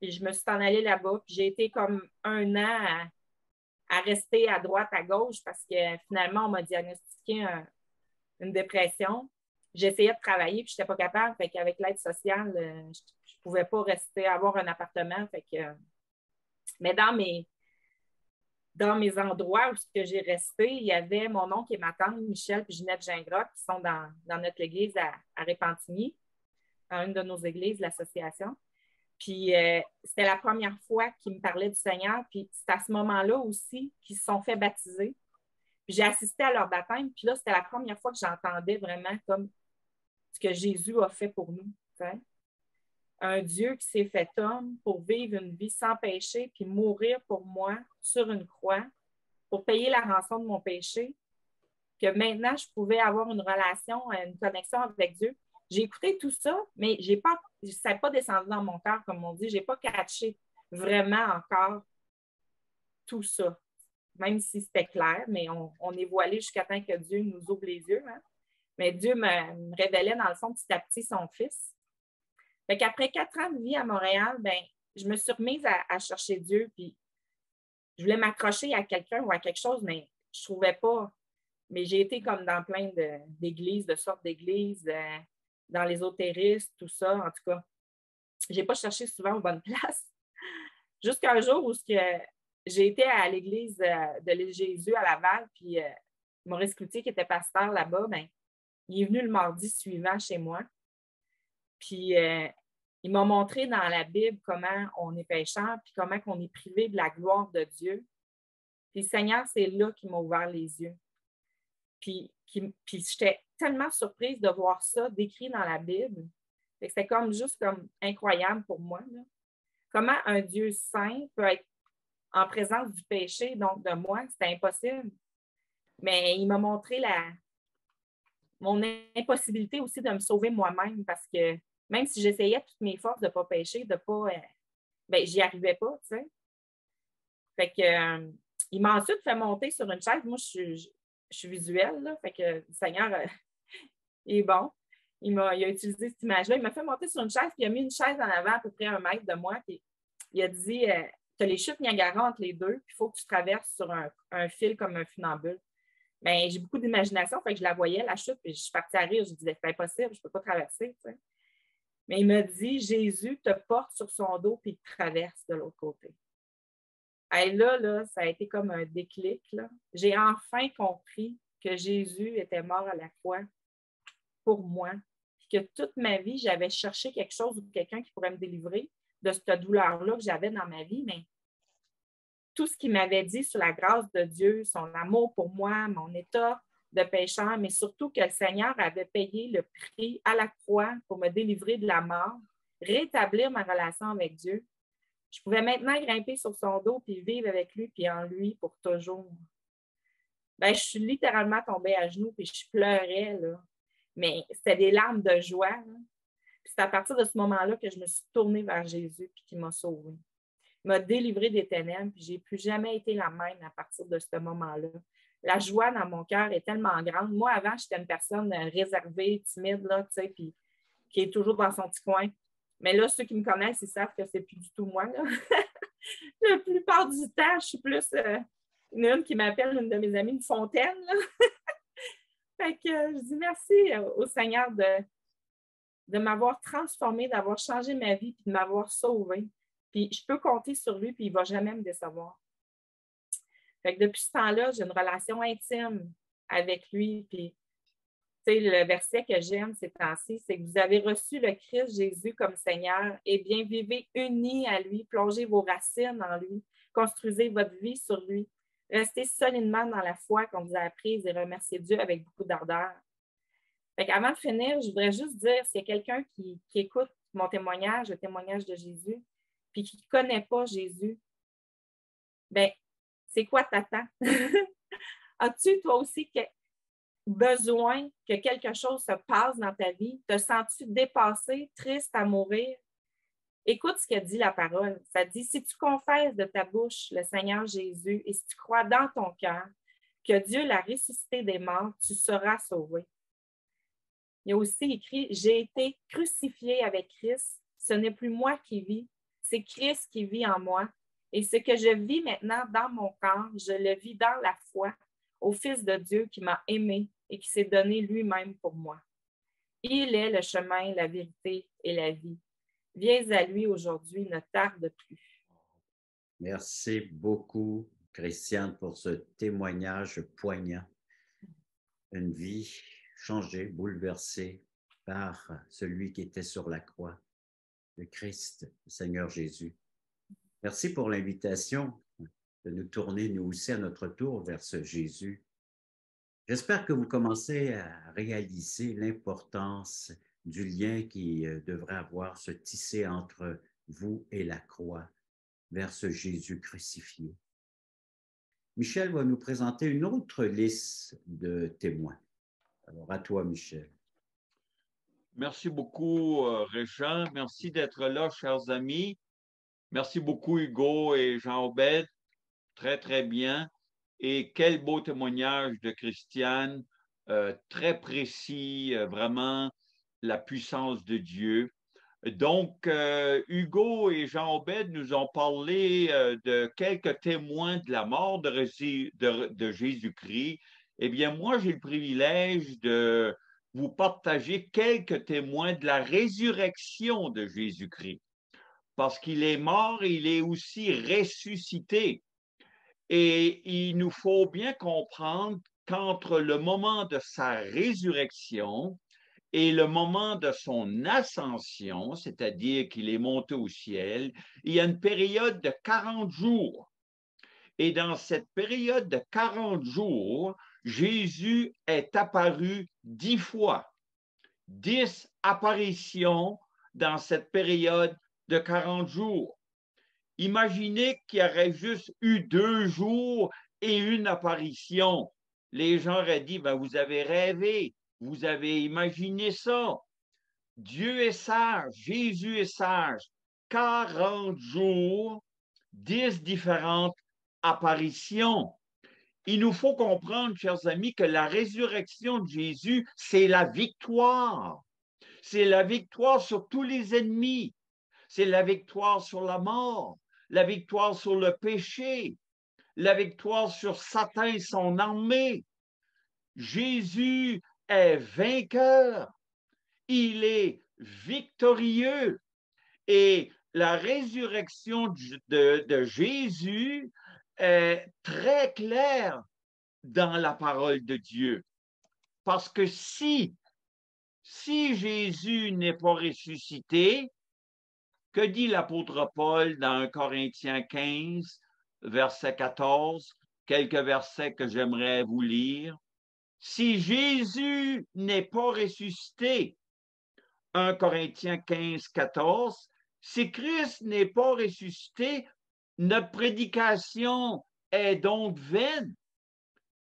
Puis je me suis en allée là-bas, puis j'ai été comme 1 an à rester à droite, à gauche, parce que finalement, on m'a diagnostiqué une dépression. J'essayais de travailler, puis je n'étais pas capable. Fait qu'avec l'aide sociale, je ne pouvais pas rester, avoir un appartement. Fait que, mais dans mes endroits où j'ai resté, il y avait mon oncle et ma tante, Michel et Ginette Gingras, qui sont dans notre église à Repentigny, dans une de nos églises, l'association. Puis c'était la première fois qu'ils me parlaient du Seigneur. Puis c'est à ce moment-là aussi qu'ils se sont fait baptiser. Puis j'ai assisté à leur baptême. Puis là, c'était la première fois que j'entendais vraiment comme ce que Jésus a fait pour nous. T'sais. Un Dieu qui s'est fait homme pour vivre une vie sans péché, puis mourir pour moi sur une croix, pour payer la rançon de mon péché, que maintenant je pouvais avoir une relation, une connexion avec Dieu. J'ai écouté tout ça, mais ça n'est pas descendu dans mon cœur, comme on dit. Je n'ai pas catché vraiment encore tout ça, même si c'était clair, mais on est voilé jusqu'à temps que Dieu nous ouvre les yeux. Hein? Mais Dieu me révélait dans le fond petit à petit son Fils. Fait qu'après 4 ans de vie à Montréal, ben, je me suis remise à chercher Dieu, puis je voulais m'accrocher à quelqu'un ou à quelque chose, mais je ne trouvais pas. Mais j'ai été comme dans plein d'églises, de sortes d'églises, dans l'ésotérisme, tout ça. En tout cas, je n'ai pas cherché souvent aux bonnes places. Jusqu'à un jour où j'ai été à l'église de l'île Jésus à Laval, puis Maurice Cloutier, qui était pasteur là-bas, ben, il est venu le mardi suivant chez moi. Puis il m'a montré dans la Bible comment on est pécheur, puis comment on est privé de la gloire de Dieu. Puis le Seigneur, c'est là qu'il m'a ouvert les yeux. Puis j'étais tellement surprise de voir ça décrit dans la Bible. C'était juste comme incroyable pour moi. Là. Comment un Dieu saint peut être en présence du péché, donc de moi, c'était impossible. Mais il m'a montré mon impossibilité aussi de me sauver moi-même parce que même si j'essayais toutes mes forces de ne pas pécher, de pas. J'y arrivais pas, tu sais. Fait que il m'a ensuite fait monter sur une chaise. Moi, je suis visuelle, là. Fait que le Seigneur est bon. Il a utilisé cette image-là. Il m'a fait monter sur une chaise, puis il a mis une chaise en avant à peu près 1 mètre de moi. Puis il a dit tu as les chutes Niagara entre les deux, puis il faut que tu traverses sur un fil comme un funambule. Bien, j'ai beaucoup d'imagination, fait que je la voyais, la chute, puis je suis partie à rire. Je disais, c'est impossible, je ne peux pas traverser. Tu sais. Mais il m'a dit, Jésus te porte sur son dos puis te traverse de l'autre côté. Et là, ça a été comme un déclic. Là. J'ai enfin compris que Jésus était mort à la croix pour moi. Puis que toute ma vie, j'avais cherché quelque chose ou quelqu'un qui pourrait me délivrer de cette douleur-là que j'avais dans ma vie. Mais tout ce qu'il m'avait dit sur la grâce de Dieu, son amour pour moi, mon état de pécheur, mais surtout que le Seigneur avait payé le prix à la croix pour me délivrer de la mort, rétablir ma relation avec Dieu. Je pouvais maintenant grimper sur son dos puis vivre avec lui puis en lui pour toujours. Ben, je suis littéralement tombée à genoux puis je pleurais, là. Mais c'était des larmes de joie. Là. Puis c'est à partir de ce moment-là que je me suis tournée vers Jésus puis qu'il m'a sauvée. Il m'a délivrée des ténèbres puis je n'ai plus jamais été la même à partir de ce moment-là. La joie dans mon cœur est tellement grande. Moi, avant, j'étais une personne réservée, timide, là, tu sais, puis qui est toujours dans son petit coin. Mais là, ceux qui me connaissent, ils savent que c'est plus du tout moi. Là. La plupart du temps, je suis plus une qui m'appelle, une de mes amies, une fontaine. Là. Fait que je dis merci au Seigneur de m'avoir transformée, d'avoir changé ma vie puis de m'avoir sauvée. Puis je peux compter sur lui puis il ne va jamais me décevoir. Fait que depuis ce temps-là, j'ai une relation intime avec lui. Puis, tu sais, le verset que j'aime ces temps-ci, c'est que vous avez reçu le Christ Jésus comme Seigneur. Eh bien, vivez unis à lui, plongez vos racines en lui, construisez votre vie sur lui. Restez solidement dans la foi qu'on vous a apprise et remerciez Dieu avec beaucoup d'ardeur. Fait qu'avant de finir, je voudrais juste dire, s'il y a quelqu'un qui écoute mon témoignage, le témoignage de Jésus, puis qui ne connaît pas Jésus, bien, c'est quoi t'attends? As-tu, toi aussi, besoin que quelque chose se passe dans ta vie? Te sens-tu dépassé, triste à mourir? Écoute ce que dit la parole. Ça dit, si tu confesses de ta bouche le Seigneur Jésus et si tu crois dans ton cœur que Dieu l'a ressuscité des morts, tu seras sauvé. Il y a aussi écrit, j'ai été crucifié avec Christ. Ce n'est plus moi qui vis, c'est Christ qui vit en moi. Et ce que je vis maintenant dans mon corps, je le vis dans la foi au Fils de Dieu qui m'a aimé et qui s'est donné lui-même pour moi. Il est le chemin, la vérité et la vie. Viens à lui aujourd'hui, ne tarde plus. Merci beaucoup, Christiane, pour ce témoignage poignant. Une vie changée, bouleversée par celui qui était sur la croix. le Christ, le Seigneur Jésus. Merci pour l'invitation de nous tourner, nous aussi, à notre tour vers ce Jésus. J'espère que vous commencez à réaliser l'importance du lien qui devrait avoir se tisser entre vous et la croix, vers ce Jésus crucifié. Michel va nous présenter une autre liste de témoins. Alors, à toi, Michel. Merci beaucoup, Régent. Merci d'être là, chers amis. Merci beaucoup, Hugo et Jean-Obed. Très, très bien. Et quel beau témoignage de Christiane, très précis, vraiment la puissance de Dieu. Donc, Hugo et Jean-Obed nous ont parlé de quelques témoins de la mort de Jésus-Christ. Eh bien, moi, j'ai le privilège de vous partager quelques témoins de la résurrection de Jésus-Christ. Parce qu'il est mort et il est aussi ressuscité. Et il nous faut bien comprendre qu'entre le moment de sa résurrection et le moment de son ascension, c'est-à-dire qu'il est monté au ciel, il y a une période de 40 jours. Et dans cette période de 40 jours, Jésus est apparu 10 fois. 10 apparitions dans cette période de 40 jours. Imaginez qu'il y aurait juste eu 2 jours et une apparition. Les gens auraient dit, ben, vous avez rêvé, vous avez imaginé ça. Dieu est sage, Jésus est sage. 40 jours, 10 différentes apparitions. Il nous faut comprendre, chers amis, que la résurrection de Jésus, c'est la victoire. C'est la victoire sur tous les ennemis. C'est la victoire sur la mort, la victoire sur le péché, la victoire sur Satan et son armée. Jésus est vainqueur. Il est victorieux. Et la résurrection de Jésus est très claire dans la parole de Dieu. Parce que si Jésus n'est pas ressuscité, que dit l'apôtre Paul dans 1 Corinthiens 15, verset 14, quelques versets que j'aimerais vous lire. Si Jésus n'est pas ressuscité, 1 Corinthiens 15, 14, si Christ n'est pas ressuscité, notre prédication est donc vaine.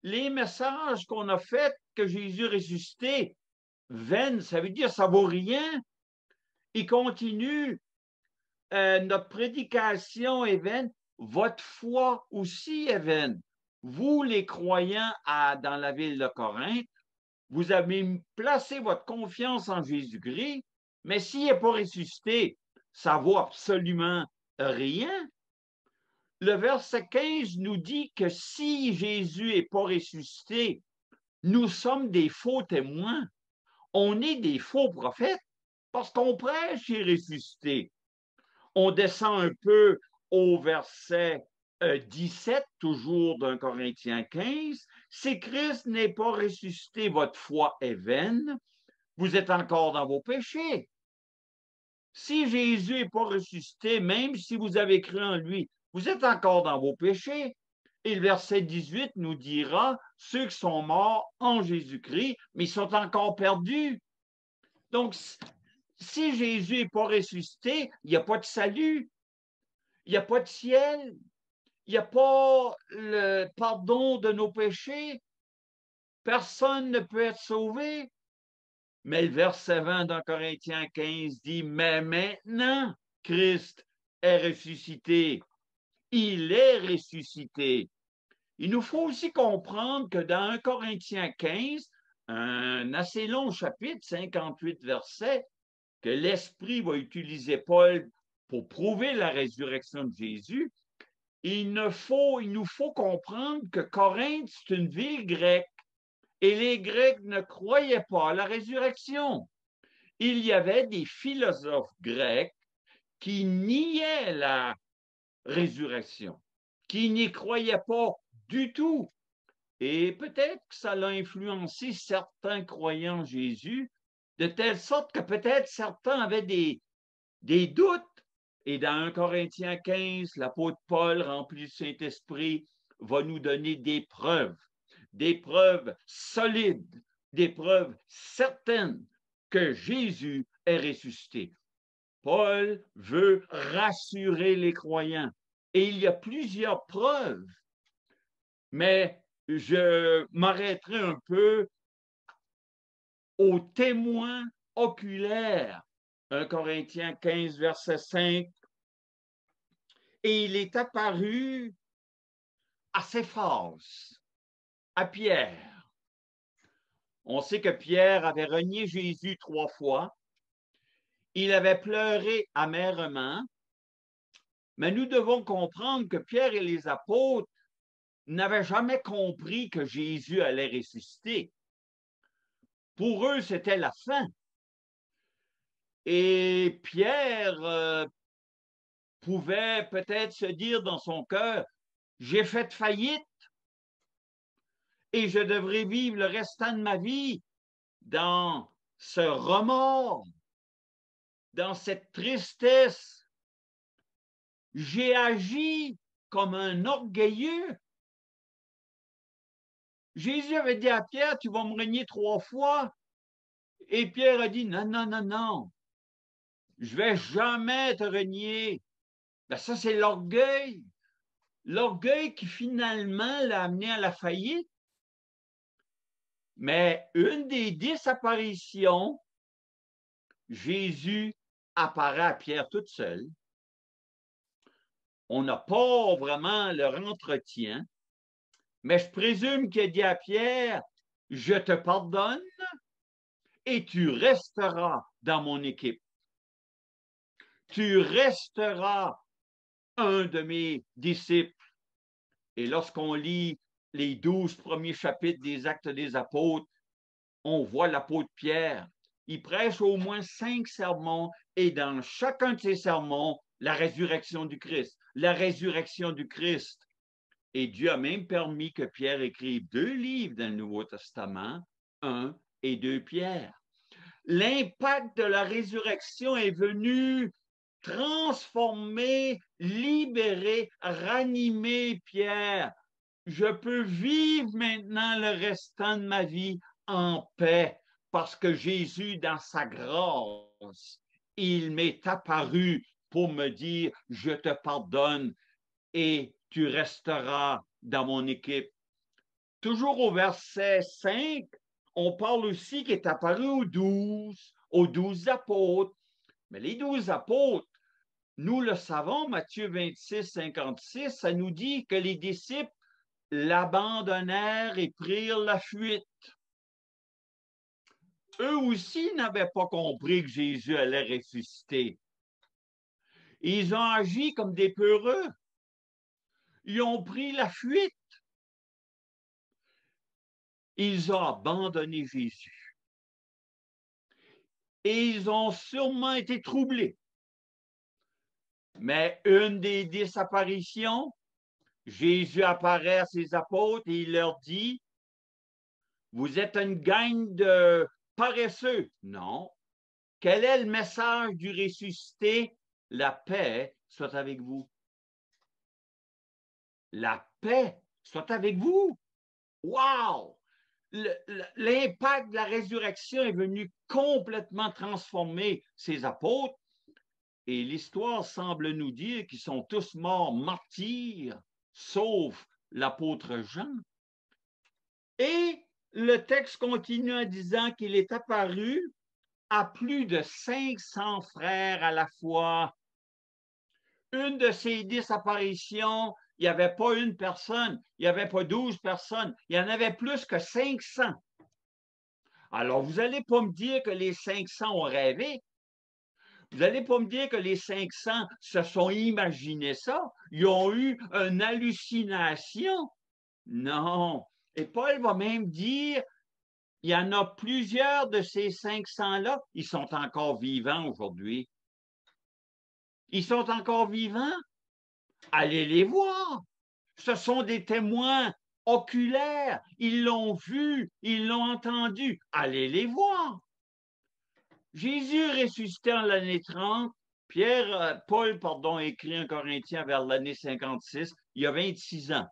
Les messages qu'on a faits que Jésus est ressuscité, vaine, ça veut dire ça vaut rien. Il continue. Notre prédication est vaine, votre foi aussi est vaine. Vous, les croyants dans la ville de Corinthe, vous avez placé votre confiance en Jésus-Christ, mais s'il n'est pas ressuscité, ça vaut absolument rien. Le verset 15 nous dit que si Jésus n'est pas ressuscité, nous sommes des faux témoins. On est des faux prophètes parce qu'on prêche et ressuscité. On descend un peu au verset 17, toujours d'un Corinthiens 15. Si Christ n'est pas ressuscité, votre foi est vaine. Vous êtes encore dans vos péchés. Si Jésus n'est pas ressuscité, même si vous avez cru en lui, vous êtes encore dans vos péchés. Et le verset 18 nous dira, ceux qui sont morts en Jésus-Christ, mais ils sont encore perdus. Donc, si Jésus n'est pas ressuscité, il n'y a pas de salut, il n'y a pas de ciel, il n'y a pas le pardon de nos péchés. Personne ne peut être sauvé. Mais le verset 20 dans Corinthiens 15 dit, mais maintenant, Christ est ressuscité. Il est ressuscité. Il nous faut aussi comprendre que dans 1 Corinthiens 15, un assez long chapitre, 58 versets, que l'Esprit va utiliser Paul pour prouver la résurrection de Jésus, il nous faut comprendre que Corinthe, c'est une ville grecque et les Grecs ne croyaient pas à la résurrection. Il y avait des philosophes grecs qui niaient la résurrection, qui n'y croyaient pas du tout. Et peut-être que ça a influencé certains croyants en Jésus, de telle sorte que peut-être certains avaient des doutes. Et dans 1 Corinthiens 15, l'apôtre Paul, rempli du Saint-Esprit, va nous donner des preuves solides, des preuves certaines que Jésus est ressuscité. Paul veut rassurer les croyants. Et il y a plusieurs preuves. Mais je m'arrêterai un peu aux témoins oculaires. 1 Corinthiens 15, verset 5. Et il est apparu à Céphas, à Pierre. On sait que Pierre avait renié Jésus 3 fois. Il avait pleuré amèrement. Mais nous devons comprendre que Pierre et les apôtres n'avaient jamais compris que Jésus allait ressusciter. Pour eux, c'était la fin. Et Pierre pouvait peut-être se dire dans son cœur, j'ai fait faillite et je devrais vivre le restant de ma vie dans ce remords, dans cette tristesse. J'ai agi comme un orgueilleux. Jésus avait dit à Pierre, tu vas me renier 3 fois. Et Pierre a dit, non, non, non, non, je vais jamais te renier. Ben, ça, c'est l'orgueil. L'orgueil qui finalement l'a amené à la faillite. Mais une des 10 apparitions, Jésus apparaît à Pierre toute seule. On n'a pas vraiment leur entretien, mais je présume qu'il a dit à Pierre, je te pardonne et tu resteras dans mon équipe. Tu resteras un de mes disciples. Et lorsqu'on lit les 12 premiers chapitres des Actes des Apôtres, on voit l'apôtre Pierre. Il prêche au moins 5 sermons et dans chacun de ces sermons, la résurrection du Christ. La résurrection du Christ. Et Dieu a même permis que Pierre écrive 2 livres dans le Nouveau Testament, 1 et 2 Pierre. L'impact de la résurrection est venu transformer, libérer, ranimer Pierre. Je peux vivre maintenant le restant de ma vie en paix parce que Jésus, dans sa grâce, il m'est apparu pour me dire, je te pardonne et tu resteras dans mon équipe. Toujours au verset 5, on parle aussi qu'il est apparu aux 12 apôtres. Mais les 12 apôtres, nous le savons, Matthieu 26, 56, ça nous dit que les disciples l'abandonnèrent et prirent la fuite. Eux aussi n'avaient pas compris que Jésus allait ressusciter. Ils ont agi comme des peureux. Ils ont pris la fuite. Ils ont abandonné Jésus. Et ils ont sûrement été troublés. Mais une des 10 apparitions, Jésus apparaît à ses apôtres et il leur dit, vous êtes une gang de paresseux. Non. Quel est le message du ressuscité? La paix soit avec vous. La paix soit avec vous. Wow! L'impact de la résurrection est venu complètement transformer ces apôtres et l'histoire semble nous dire qu'ils sont tous morts martyrs, sauf l'apôtre Jean. Et le texte continue en disant qu'il est apparu à plus de 500 frères à la fois. Une de ces 10 apparitions, il n'y avait pas une personne, il n'y avait pas 12 personnes, il y en avait plus que 500. Alors, vous n'allez pas me dire que les 500 ont rêvé. Vous n'allez pas me dire que les 500 se sont imaginés ça. Ils ont eu une hallucination. Non. Et Paul va même dire, il y en a plusieurs de ces 500-là, ils sont encore vivants aujourd'hui. Ils sont encore vivants? Allez les voir. Ce sont des témoins oculaires. Ils l'ont vu, ils l'ont entendu. Allez les voir. Jésus ressuscité en l'année 30, Paul, a écrit un Corinthien vers l'année 56, il y a 26 ans.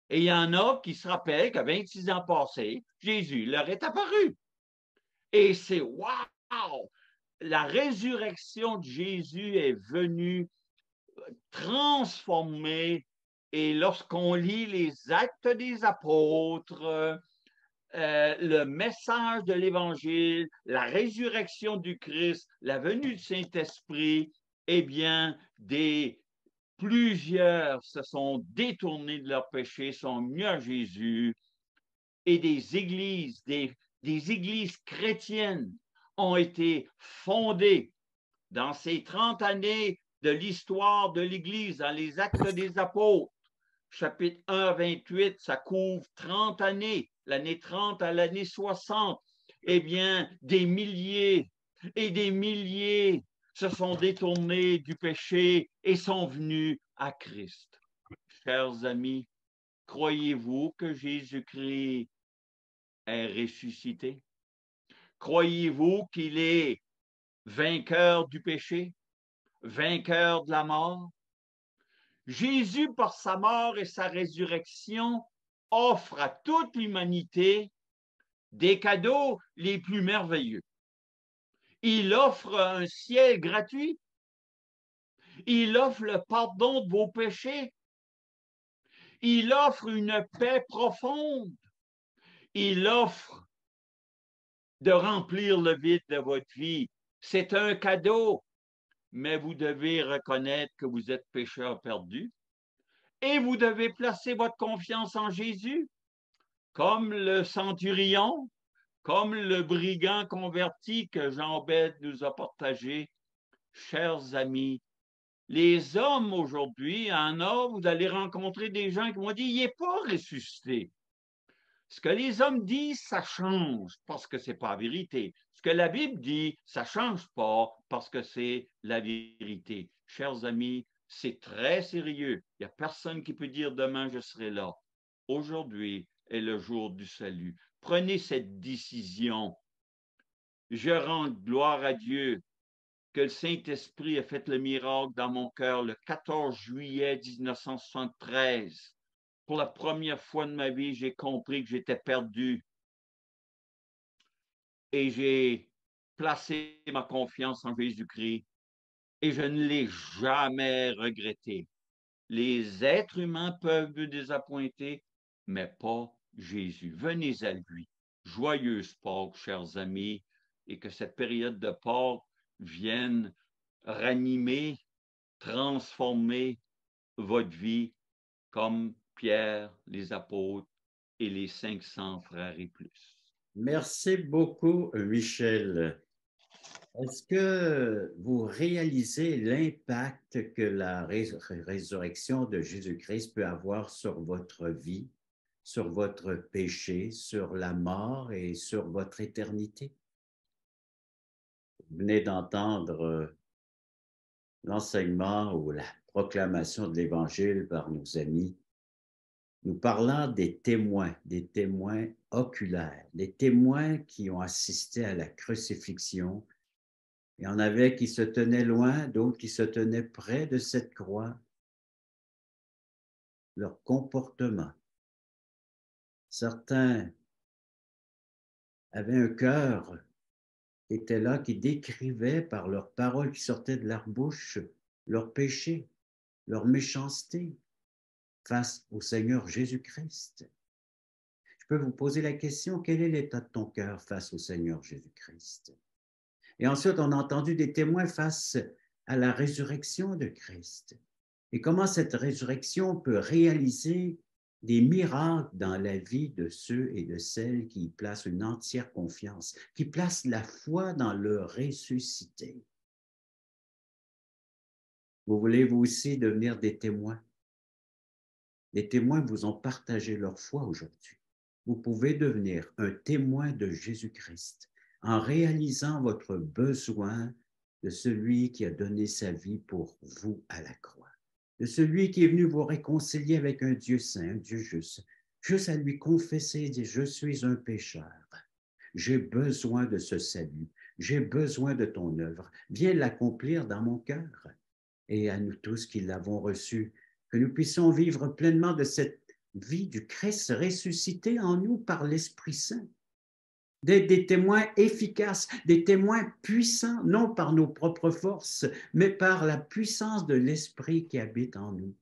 Et il y en a qui se rappellent qu'à 26 ans passés, Jésus leur est apparu. Et c'est wow! La résurrection de Jésus est venue transformer. Et lorsqu'on lit les Actes des Apôtres, le message de l'Évangile, la résurrection du Christ, la venue du Saint-Esprit, eh bien, plusieurs se sont détournés de leurs péchés, sont venus à Jésus, et des églises chrétiennes ont été fondées dans ces 30 années de l'histoire de l'Église, dans les Actes des Apôtres. Chapitre 1 à 28, ça couvre 30 années, l'année 30 à l'année 60. Eh bien, des milliers et des milliers se sont détournés du péché et sont venus à Christ. Chers amis, croyez-vous que Jésus-Christ est ressuscité? Croyez-vous qu'il est vainqueur du péché, vainqueur de la mort? Jésus, par sa mort et sa résurrection, offre à toute l'humanité des cadeaux les plus merveilleux. Il offre un ciel gratuit. Il offre le pardon de vos péchés. Il offre une paix profonde. Il offre de remplir le vide de votre vie. C'est un cadeau, mais vous devez reconnaître que vous êtes pécheur perdu et vous devez placer votre confiance en Jésus, comme le centurion, comme le brigand converti que Jean Bède nous a partagé. Chers amis, les hommes aujourd'hui, vous allez rencontrer des gens qui vont dire, il n'est pas ressuscité. Ce que les hommes disent, ça change parce que ce n'est pas la vérité. Ce que la Bible dit, ça ne change pas parce que c'est la vérité. Chers amis, c'est très sérieux. Il n'y a personne qui peut dire demain, je serai là. Aujourd'hui est le jour du salut. Prenez cette décision. Je rends gloire à Dieu que le Saint-Esprit a fait le miracle dans mon cœur le 14 juillet 1973. Pour la première fois de ma vie, j'ai compris que j'étais perdu. Et j'ai placé ma confiance en Jésus-Christ. Et je ne l'ai jamais regretté. Les êtres humains peuvent nous désappointer, mais pas Jésus. Venez à lui. Joyeuse Pâques, chers amis, et que cette période de Pâques vienne ranimer, transformer votre vie comme Pierre, les apôtres et les 500 frères et plus. Merci beaucoup, Michel. Est-ce que vous réalisez l'impact que la résurrection de Jésus-Christ peut avoir sur votre vie, sur votre péché, sur la mort et sur votre éternité? Vous venez d'entendre l'enseignement ou la proclamation de l'Évangile par nos amis, nous parlant des témoins oculaires, des témoins qui ont assisté à la crucifixion. Il y en avait qui se tenaient loin, d'autres qui se tenaient près de cette croix. Leur comportement. Certains avaient un cœur qui était là, qui décrivait par leurs paroles qui sortaient de leur bouche leur péché, leur méchanceté face au Seigneur Jésus-Christ. Je peux vous poser la question, quel est l'état de ton cœur face au Seigneur Jésus-Christ? Et ensuite, on a entendu des témoins face à la résurrection de Christ. Et comment cette résurrection peut réaliser des miracles dans la vie de ceux et de celles qui y placent une entière confiance, qui placent la foi dans le ressuscité. Vous voulez vous aussi devenir des témoins? Les témoins vous ont partagé leur foi aujourd'hui. Vous pouvez devenir un témoin de Jésus-Christ en réalisant votre besoin de celui qui a donné sa vie pour vous à la croix, de celui qui est venu vous réconcilier avec un Dieu saint, un Dieu juste, juste à lui confesser et dire « Je suis un pécheur, j'ai besoin de ce salut, j'ai besoin de ton œuvre. Viens l'accomplir dans mon cœur. Et à nous tous qui l'avons reçu, que nous puissions vivre pleinement de cette vie du Christ ressuscité en nous par l'Esprit Saint. D'être des témoins efficaces, des témoins puissants, non par nos propres forces, mais par la puissance de l'Esprit qui habite en nous.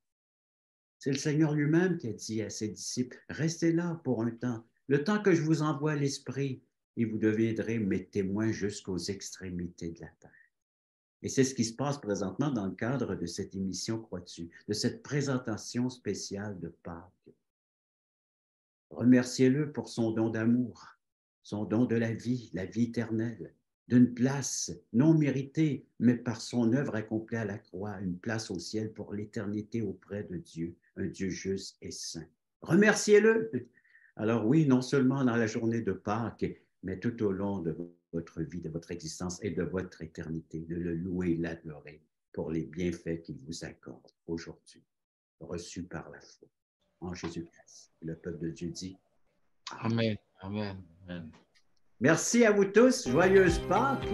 C'est le Seigneur lui-même qui a dit à ses disciples, restez là pour un temps, le temps que je vous envoie l'Esprit, et vous deviendrez mes témoins jusqu'aux extrémités de la terre. Et c'est ce qui se passe présentement dans le cadre de cette émission Crois-tu, de cette présentation spéciale de Pâques. Remerciez-le pour son don d'amour, son don de la vie éternelle, d'une place non méritée, mais par son œuvre accomplie à la croix, une place au ciel pour l'éternité auprès de Dieu, un Dieu juste et saint. Remerciez-le. Alors oui, non seulement dans la journée de Pâques, mais tout au long de votre vie, de votre existence et de votre éternité, de le louer et l'adorer pour les bienfaits qu'il vous accorde aujourd'hui, reçus par la foi en Jésus-Christ. Le peuple de Dieu dit Amen. Amen. Amen. Merci à vous tous. Joyeuse Pâques.